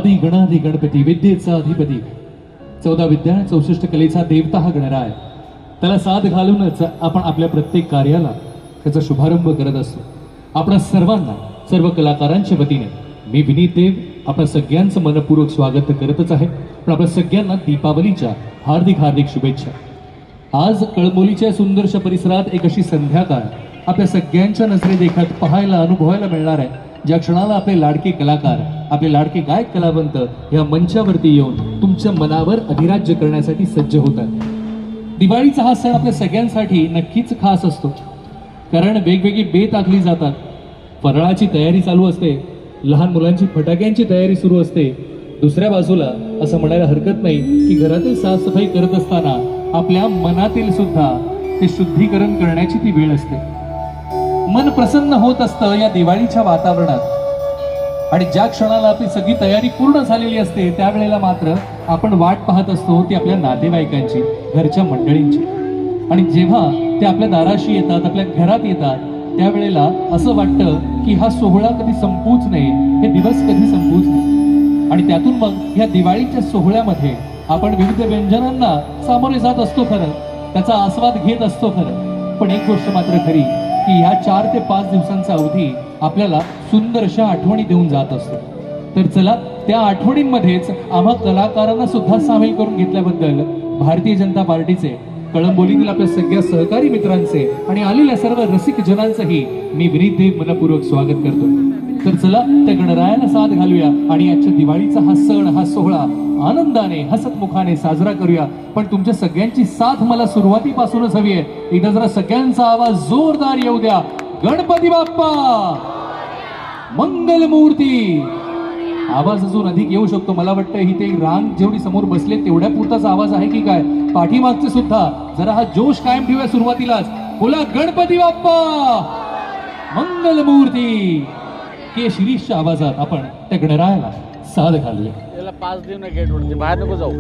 आदि गणाधि गणपती, विद्येचा अधिपती, 14 विद्या 64 कलेचा देवता हा गणराय. त्याला साथ घालूनच आपण आपल्या प्रत्येक कार्याला त्याचा शुभारंभ करत असतो. आपणा सर्वांना, सर्व कलाकारांच्या वतीने मी विनीत देव आपल्या सगळ्यांचं मनपूर्वक स्वागत करतच आहे. पण आपल्या सगळ्यांना दीपावलीच्या हार्दिक हार्दिक शुभेच्छा. आज कळंबोलीच्या सुंदरशा परिसरात एक अशी संध्याकाळ आपल्या सगळ्यांच्या नजरेदेखत पाहायला, अनुभवायला मिळणार आहे, ज्या क्षणाला आपले लाडके कलाकार, आपले लाडके गायक कलावंत या मंचावरती येऊन तुमच्या मनावर अधिराज्य करण्यासाठी सज्ज होतात. दिवाळीचा हा सण आपल्या सगळ्यांसाठी नक्कीच खास असतो, कारण वेगवेगळी बेत आखली जातात. फराळाची तयारी चालू असते, लहान मुलांची फटाक्यांची तयारी सुरू असते. दुसऱ्या बाजूला असं म्हणायला हरकत नाही की घरातील साफसफाई करत असताना आपल्या मनातील सुद्धा ते शुद्धीकरण करण्याची ती वेळ असते. मन प्रसन्न होत असतं या दिवाळीच्या वातावरणात. आणि ज्या क्षणाला आपली सगळी तयारी पूर्ण झालेली असते त्यावेळेला मात्र आपण वाट पाहत असतो ती आपल्या नातेवाईकांची, घरच्या मंडळींची. आणि जेव्हा ते आपल्या दाराशी येतात, आपल्या घरात येतात, त्यावेळेला असं वाटतं की हा सोहळा कधी संपूच नये, हे दिवस कधी संपूच नये. आणि त्यातून मग ह्या दिवाळीच्या सोहळ्यामध्ये आपण विविध व्यंजनांना सामोरे जात असतो खरं, त्याचा आस्वाद घेत असतो खरं. पण एक गोष्ट मात्र खरी की ह्या 4 ते 5 दिवसांचा अवधी आपल्याला सुंदरशा आठवणी देऊन जात असतो. तर चला त्या आठवणींमध्येच आम्हा कलाकारांना सुद्धा सामील करून घेतल्याबद्दल भारतीय जनता पार्टीचे, कळंबोलीतील आपल्या सगळ्या सहकारी मित्रांचे आणि आलेल्या सर्व रसिक जनांचंही मी विनीत देव मनपूर्वक स्वागत करतो. तर चला त्या गणरायाला साथ घालूया आणि आजच्या दिवाळीचा हा सण, हा सोहळा आनंदाने, हसतमुखाने साजरा करूया. पण तुमच्या सगळ्यांची साथ मला सुरुवातीपासूनच हवी आहे. इथं जरा सगळ्यांचा आवाज जोरदार येऊ द्या. गणपती बाप्पा मंगलमूर्ती. आवाज अजून अधिक येऊ शकतो. मला वाटतं इथे रांग जेवढी समोर बसले तेवढ्या पुरताच आवाज आहे की काय? पाठीमागचे सुद्धा जरा हा जोश कायम ठेवूया सुरुवातीलाच. बोला गणपती बाप्पा मंगलमूर्ती. के शिरीषच्या आवाजात आपण त्या गणरायाला साथ घालूया. त्याला 5 देऊ ना गेट वरती, बाहेर नको जाऊ.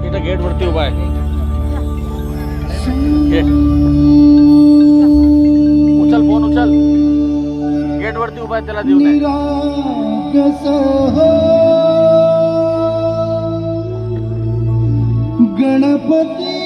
इथं गेट वरती उभा आहे. उचल फोन, उचल. गेट वरती उभा आहे, त्याला देऊ नये. गणपती